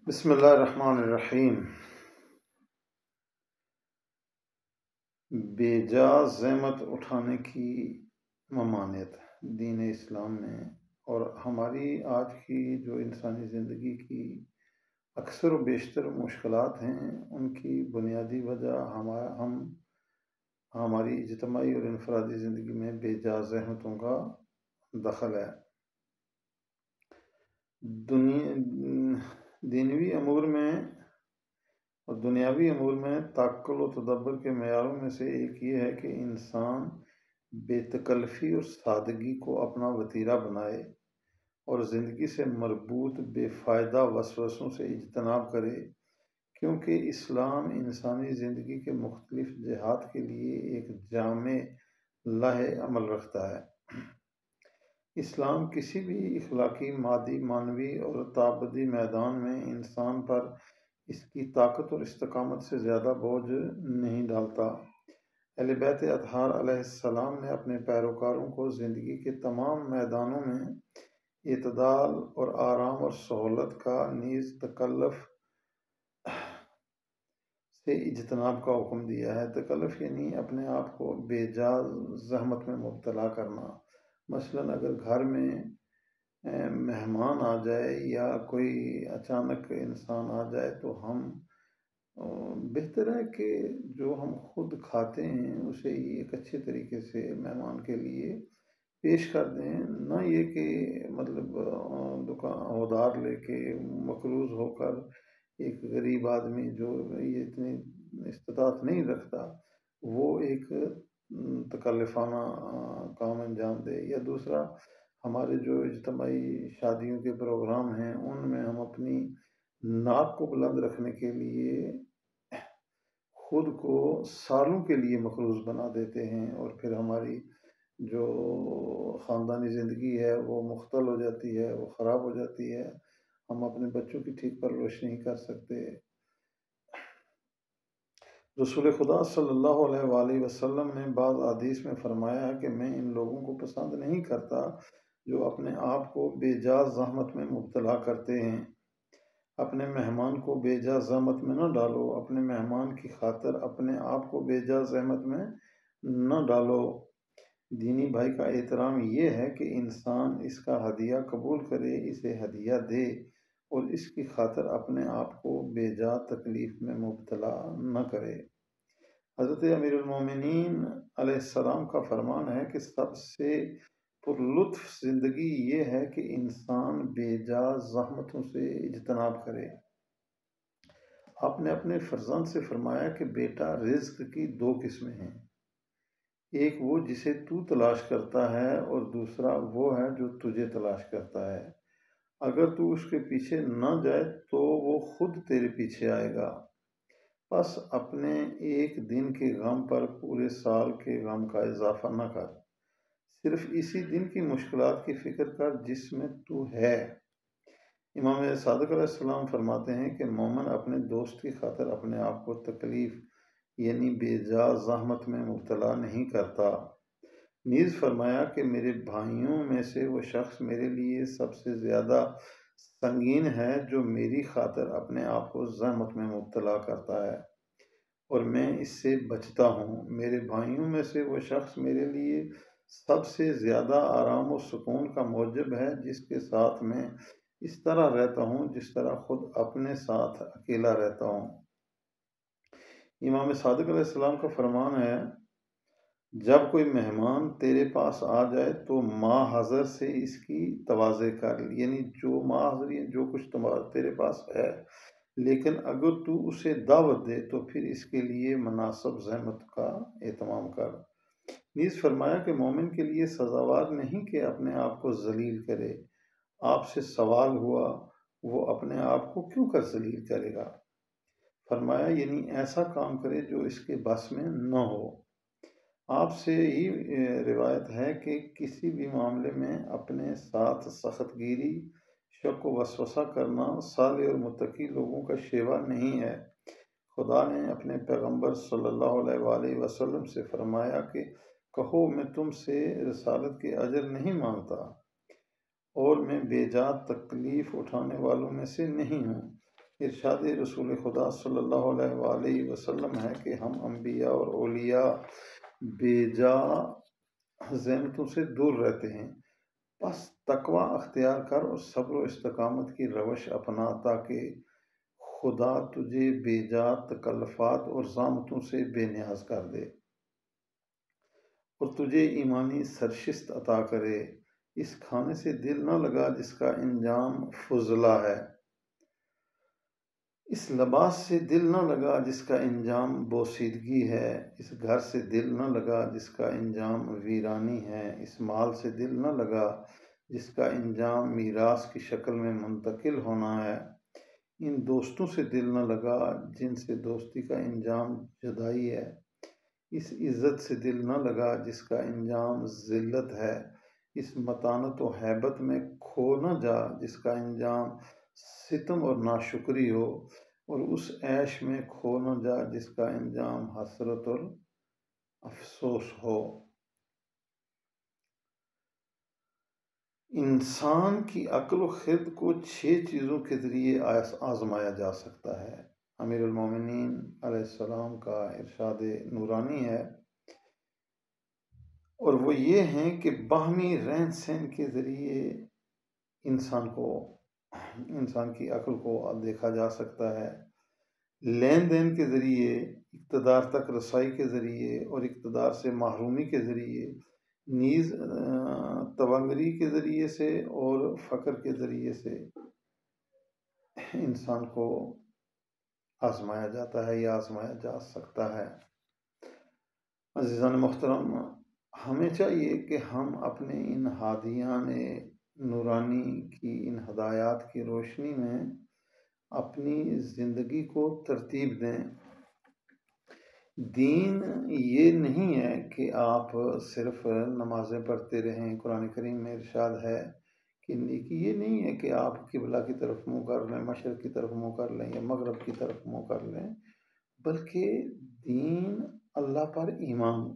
بسم اللہ الرحمن الرحیم۔ بے جا زحمت اٹھانے کی ممانعت دین اسلام میں اور ہماری آج کی جو انسانی زندگی کی اکثر و بیشتر مشکلات ہیں، ان کی بنیادی وجہ ہماری اجتماعی اور انفرادی زندگی میں بے جا زحمتوں کا دخل ہے۔ دینوی امور میں اور دنیاوی امور میں تعقل و تدبر کے معیاروں میں سے ایک یہ ہے کہ انسان بے تکلفی اور سادگی کو اپنا وتیرہ بنائے اور زندگی سے مربوط بے فائدہ وسوسوں سے اجتناب کرے، کیونکہ اسلام انسانی زندگی کے مختلف جہات کے لیے ایک جامع لائحہ عمل رکھتا ہے۔ اسلام کسی بھی اخلاقی، مادی، معنوی اور تعبدی میدان میں انسان پر اس کی طاقت اور استقامت سے زیادہ بوجھ نہیں ڈالتا۔ اہل بیت اطہار علیہ السلام نے اپنے پیروکاروں کو زندگی کے تمام میدانوں میں اعتدال اور آرام اور سہولت کا نیز تکلف سے اجتناب کا حکم دیا ہے۔ تکلف یعنی اپنے آپ کو بے جا زحمت میں مبتلا کرنا۔ مثلاً اگر گھر میں مہمان آ جائے یا کوئی اچانک انسان آ جائے تو ہم بہتر ہے کہ جو ہم خود کھاتے ہیں اسے ایک اچھے طریقے سے مہمان کے لیے پیش کر دیں، نہ یہ کہ دکان ادھار لے کے مقروض ہو کر ایک غریب آدمی جو یہ اتنی استطاعت نہیں رکھتا وہ ایک تکلفانہ کام انجام دے۔ یا دوسرا، ہمارے جو اجتماعی شادیوں کے پروگرام ہیں ان میں ہم اپنی ناک کو بلند رکھنے کے لیے خود کو سالوں کے لیے مقروض بنا دیتے ہیں، اور پھر ہماری جو خاندانی زندگی ہے وہ مختل ہو جاتی ہے، وہ خراب ہو جاتی ہے، ہم اپنے بچوں کی ٹھیک پرورش نہیں کر سکتے۔ رسول خدا صلی اللہ علیہ وآلہ وسلم نے بعض احادیث میں فرمایا ہے کہ میں ان لوگوں کو پسند نہیں کرتا جو اپنے آپ کو بے جا زحمت میں مبتلا کرتے ہیں۔ اپنے مہمان کو بے جا زحمت میں نہ ڈالو، اپنے مہمان کی خاطر اپنے آپ کو بے جا زحمت میں نہ ڈالو۔ دینی بھائی کا احترام یہ ہے کہ انسان اس کا ہدیہ قبول کرے، اسے ہدیہ دے اور اس کی خاطر اپنے آپ کو بے جا تکلیف میں مبتلا نہ کرے۔ حضرت امیر المومنین علیہ السلام کا فرمان ہے کہ سب سے پرلطف زندگی یہ ہے کہ انسان بے جا زحمتوں سے اجتناب کرے۔ آپ نے اپنے فرزند سے فرمایا کہ بیٹا، رزق کی دو قسمیں ہیں، ایک وہ جسے تو تلاش کرتا ہے اور دوسرا وہ ہے جو تجھے تلاش کرتا ہے۔ اگر تو اس کے پیچھے نہ جائے تو وہ خود تیرے پیچھے آئے گا۔ بس اپنے ایک دن کے غم پر پورے سال کے غم کا اضافہ نہ کر، صرف اسی دن کی مشکلات کی فکر کر جس میں تو ہے۔ امام صادق علیہ السلام فرماتے ہیں کہ مومن اپنے دوست کی خاطر اپنے آپ کو تکلیف یعنی بے جا زحمت میں مبتلا نہیں کرتا۔ نیز فرمایا کہ میرے بھائیوں میں سے وہ شخص میرے لیے سب سے زیادہ سنگین ہے جو میری خاطر اپنے آپ کو زحمت میں مبتلا کرتا ہے اور میں اس سے بچتا ہوں۔ میرے بھائیوں میں سے وہ شخص میرے لیے سب سے زیادہ آرام و سکون کا موجب ہے جس کے ساتھ میں اس طرح رہتا ہوں جس طرح خود اپنے ساتھ اکیلا رہتا ہوں۔ امام صادق علیہ السلام کا فرمان ہے، جب کوئی مہمان تیرے پاس آ جائے تو ما حضر سے اس کی تواضع کر، یعنی جو ما حضر جو کچھ تیرے پاس ہے، لیکن اگر تو اسے دعوت دے تو پھر اس کے لیے مناسب زحمت کا اہتمام کر۔ نیز فرمایا کہ مومن کے لیے سزاوار نہیں کہ اپنے آپ کو ذلیل کرے۔ آپ سے سوال ہوا، وہ اپنے آپ کو کیوں کر ذلیل کرے گا؟ فرمایا یعنی ایسا کام کرے جو اس کے بس میں نہ ہو۔ آپ سے ہی روایت ہے کہ کسی بھی معاملے میں اپنے ساتھ سخت گیری، شک و وسوسہ کرنا صالح اور متقی لوگوں کا شیوا نہیں ہے۔ خدا نے اپنے پیغمبر صلی اللہ علیہ وآلہ وسلم سے فرمایا کہ کہو میں تم سے رسالت کے اجر نہیں مانگتا اور میں بے جا تکلیف اٹھانے والوں میں سے نہیں ہوں۔ ارشاد رسول خدا صلی اللہ علیہ وآلہ وسلم ہے کہ ہم انبیاء اور اولیاء بے جا زحمتوں سے دور رہتے ہیں، بس تقوی اختیار کر اور صبر و استقامت کی روش اپنا تاکہ خدا تجھے بے جا تکلفات اور زحمتوں سے بے نیاز کر دے اور تجھے ایمانی سرشت عطا کرے۔ اس کھانے سے دل نہ لگا جس کا انجام فضلہ ہے، اس لباس سے دل نہ لگا جس کا انجام بوسیدگی ہے، اس گھر سے دل نہ لگا جس کا انجام ویرانی ہے، اس مال سے دل نہ لگا جس کا انجام میراث کی شکل میں منتقل ہونا ہے، ان دوستوں سے دل نہ لگا جن سے دوستی کا انجام جدائی ہے، اس عزت سے دل نہ لگا جس کا انجام ذلت ہے، اس متانت و ہیبت میں کھو نہ جا جس کا انجام ستم اور ناشکری ہو، اور اس عیش میں کھو نہ جا جس کا انجام حسرت اور افسوس ہو۔ انسان کی عقل و خرد کو 6 چیزوں کے ذریعے آزمایا جا سکتا ہے۔ امیر المومنین علیہ السلام کا ارشاد نورانی ہے، اور وہ یہ ہیں کہ باہمی رہن سہن کے ذریعے انسان کی عقل کو دیکھا جا سکتا ہے، لین دین کے ذریعے، اقتدار تک رسائی کے ذریعے اور اقتدار سے محرومی کے ذریعے، نیز تونگری کے ذریعے سے اور فقر کے ذریعے سے انسان کو آزمایا جاتا ہے یا آزمایا جا سکتا ہے۔ عزیزان محترم، ہمیں چاہیے کہ ہم اپنے ان ہادیان نورانی کی ان ہدایات کی روشنی میں اپنی زندگی کو ترتیب دیں۔ دین یہ نہیں ہے کہ آپ صرف نمازیں پڑھتے رہیں۔ قرآن کریم میں ارشاد ہے کہ نیکی یہ نہیں ہے کہ آپ قبلہ کی طرف منہ کر لیں، مشرق کی طرف منہ کر لیں یا مغرب کی طرف منہ کر لیں، بلکہ دین اللہ پر ایمان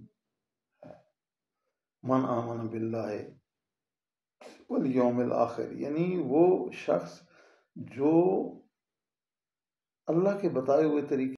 ہے۔ من آمن باللہ والیوم الآخر، یعنی وہ شخص جو اللہ کے بتائے ہوئے طریقے